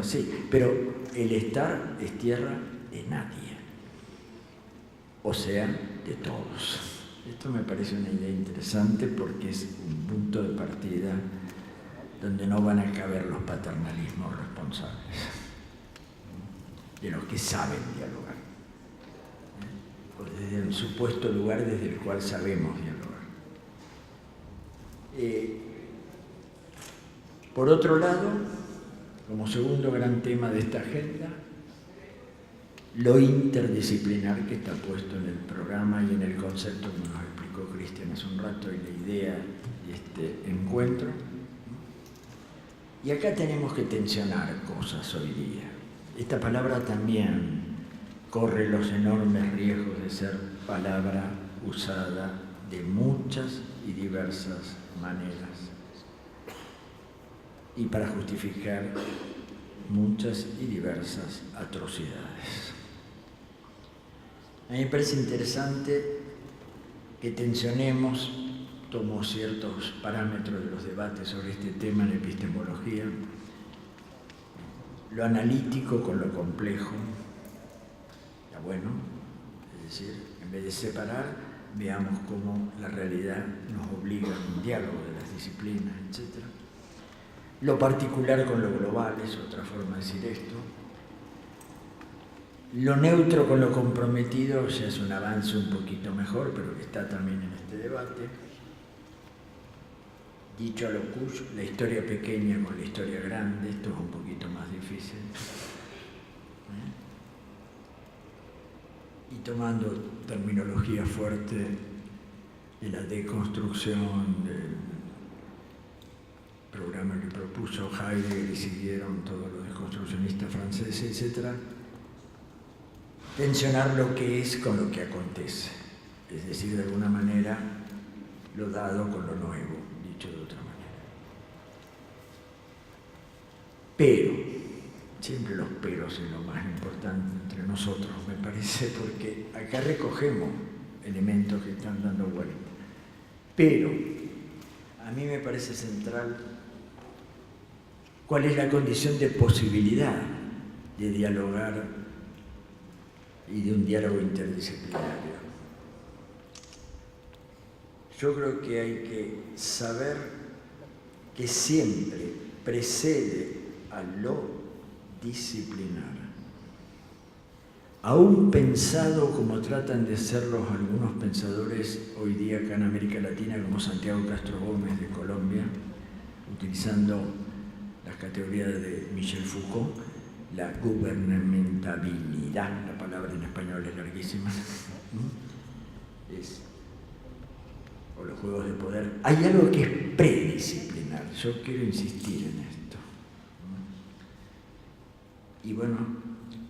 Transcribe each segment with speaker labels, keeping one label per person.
Speaker 1: así. Pero el estar es tierra de nadie, o sea, de todos. Esto me parece una idea interesante porque es un punto de partida donde no van a caber los paternalismos responsables, de los que saben dialogar, o desde el supuesto lugar desde el cual sabemos dialogar. Por otro lado, como segundo gran tema de esta agenda, lo interdisciplinar que está puesto en el programa y en el concepto que nos explicó Cristian hace un rato y la idea de este encuentro. Y acá tenemos que tensionar cosas hoy día. Esta palabra también corre los enormes riesgos de ser palabra usada de muchas y diversas maneras y para justificar muchas y diversas atrocidades. A mí me parece interesante que tensionemos, tomo ciertos parámetros de los debates sobre este tema en epistemología, lo analítico con lo complejo. Está bueno, es decir, en vez de separar, veamos cómo la realidad nos obliga a un diálogo de las disciplinas, etc. Lo particular con lo global es otra forma de decir esto. Lo neutro con lo comprometido ya es un avance un poquito mejor, pero que está también en este debate. Dicho a lo cuyo, la historia pequeña con la historia grande, esto es un poquito más difícil. Y tomando terminología fuerte de la deconstrucción del programa que propuso Heidegger y siguieron todos los deconstruccionistas franceses, etc., tensionar lo que es con lo que acontece, es decir, de alguna manera, lo dado con lo nuevo, dicho de otra manera. Pero, siempre los peros es lo más importante entre nosotros, me parece, porque acá recogemos elementos que están dando vuelta. Pero, a mí me parece central cuál es la condición de posibilidad de dialogar y de un diálogo interdisciplinario. Yo creo que hay que saber que siempre precede a lo disciplinar, aún pensado como tratan de serlo algunos pensadores hoy día acá en América Latina, como Santiago Castro Gómez de Colombia, utilizando las categorías de Michel Foucault, la gubernamentabilidad, la palabra en español es larguísima, o los juegos de poder. Hay algo que es predisciplinar, yo quiero insistir en esto. Y bueno,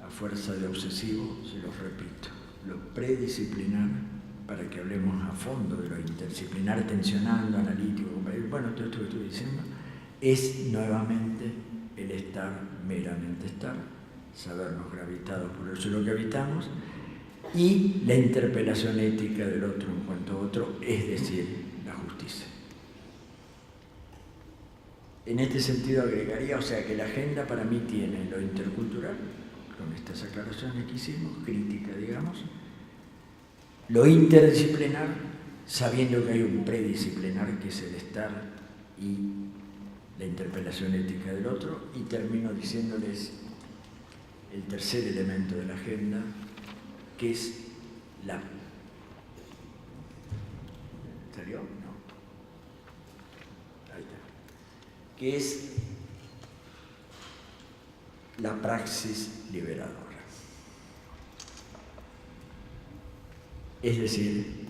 Speaker 1: a fuerza de obsesivo, se los repito, lo predisciplinar, para que hablemos a fondo de lo interdisciplinar, tensionando, analítico, bueno, todo esto que estoy diciendo, es nuevamente el estar, meramente estar, sabernos gravitados por el suelo que habitamos, y la interpelación ética del otro en cuanto a otro, es decir, la justicia. En este sentido agregaría, o sea, que la agenda para mí tiene lo intercultural, con estas aclaraciones que hicimos, crítica, digamos, lo interdisciplinar, sabiendo que hay un predisciplinar que es el estar y la interpelación ética del otro, y termino diciéndoles el tercer elemento de la agenda, que es la... ¿Salió? No. Ahí está. Que es la praxis liberadora. Es decir,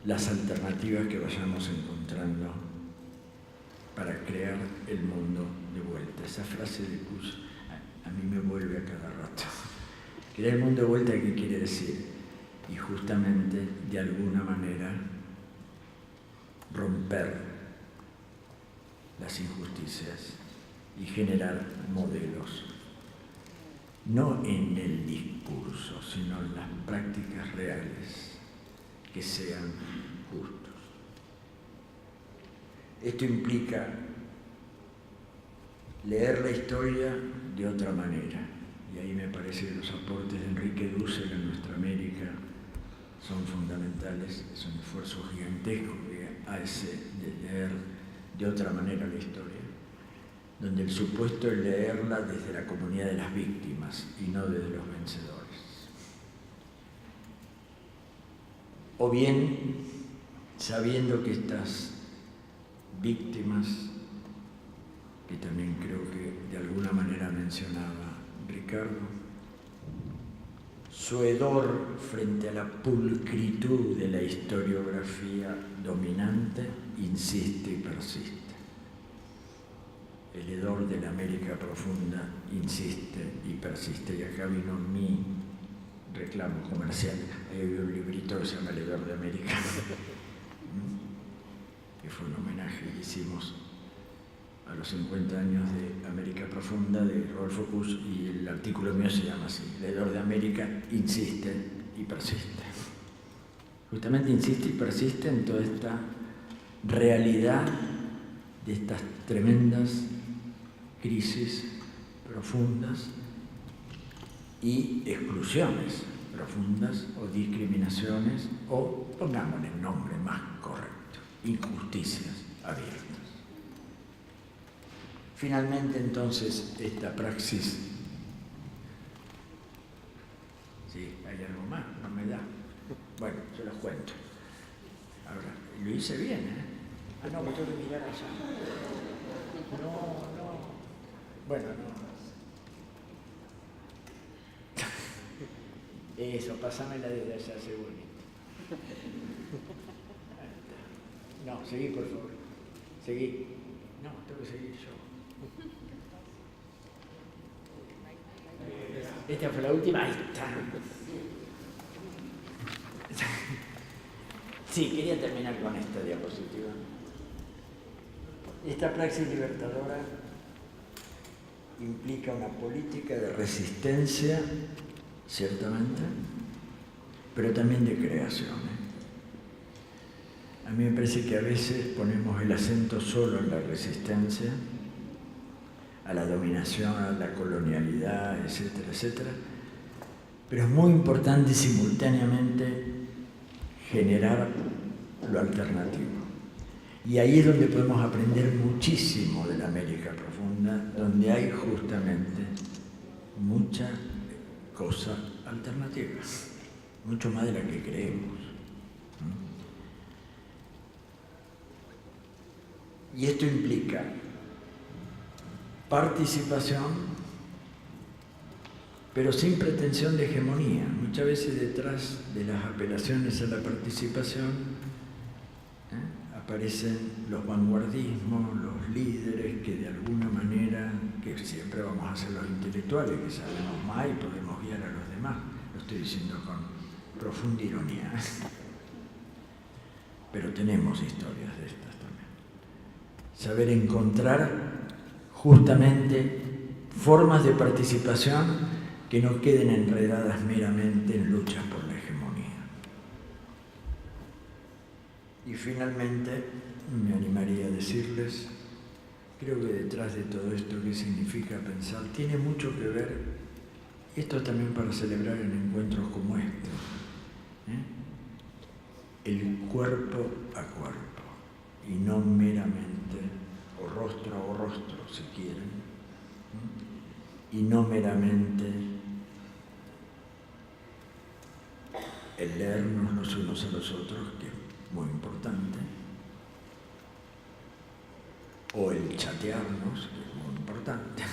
Speaker 1: las alternativas que vayamos encontrando para crear el mundo de vuelta. Esa frase de Kuss a mí me vuelve a cada rato. Crear el mundo de vuelta, ¿qué quiere decir? Y justamente, de alguna manera, romper las injusticias y generar modelos, no en el discurso, sino en las prácticas reales, que sean justos. Esto implica leer la historia de otra manera. Y ahí me parece que los aportes de Enrique Dussel en Nuestra América son fundamentales. Es un esfuerzo gigantesco que hace de leer de otra manera la historia, donde el supuesto es leerla desde la comunidad de las víctimas y no desde los vencedores. O bien, sabiendo que estas víctimas, que también creo que de alguna manera mencionaba Ricardo, su hedor frente a la pulcritud de la historiografía dominante insiste y persiste. El hedor de la América profunda insiste y persiste. Y acá vino mi reclamo comercial. Ahí había un librito que se llama El hedor de América, que fue un homenaje que hicimos a los 50 años de América Profunda de Rodolfo Kuss, y el artículo mío se llama así: El hedor de América insiste y persiste. Justamente insiste y persiste en toda esta realidad de estas tremendas crisis profundas y exclusiones profundas o discriminaciones, o pongámosle el nombre más correcto, injusticias abiertas. Finalmente, entonces, esta praxis. Sí, hay algo más, no me da. Bueno, se los cuento. Ahora, lo hice bien, ¿eh? Ah, no, me tengo que mirar allá. No. Bueno, no. Eso, pásamela desde allá, seguramente. No, seguí, por favor. Seguí. No, tengo que seguir yo. Esta fue la última. Ahí está. Sí, quería terminar con esta diapositiva. Esta praxis libertadora implica una política de resistencia, ciertamente, pero también de creación. A mí me parece que a veces ponemos el acento solo en la resistencia, a la dominación, a la colonialidad, etcétera, etcétera, pero es muy importante simultáneamente generar lo alternativo. Y ahí es donde podemos aprender muchísimo de la América Profunda, donde hay justamente mucha cosa alternativa, mucho más de la que creemos. Y esto implica participación, pero sin pretensión de hegemonía. Muchas veces detrás de las apelaciones a la participación aparecen los vanguardismos, los líderes que de alguna manera, que siempre vamos a ser los intelectuales, que sabemos más y podemos guiar a los demás. Lo estoy diciendo con profunda ironía. Pero tenemos historias de estas también. Saber encontrar justamente formas de participación que no queden enredadas meramente en luchas por la hegemonía. Y finalmente, me animaría a decirles, creo que detrás de todo esto, ¿qué significa pensar? Tiene mucho que ver, y esto también para celebrar en encuentros como este, el cuerpo a cuerpo, y no meramente, o rostro a rostro, si quieren, y no meramente el leernos los unos a los otros, que es muy importante, o el chatearnos, que es muy importante,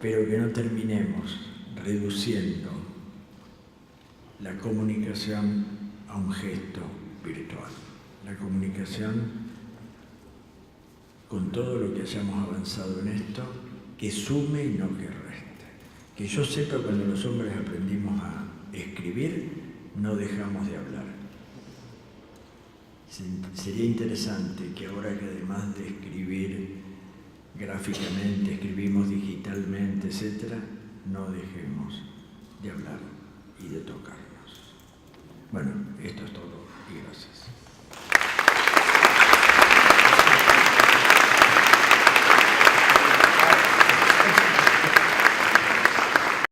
Speaker 1: pero que no terminemos reduciendo la comunicación a un gesto virtual. La comunicación, con todo lo que hayamos avanzado en esto, que sume y no que reste. Que yo sepa, cuando los hombres aprendimos a escribir, no dejamos de hablar. Sería interesante que ahora que además de escribir gráficamente, escribimos digitalmente, etc., no dejemos de hablar y de tocarnos. Bueno, esto es todo y gracias.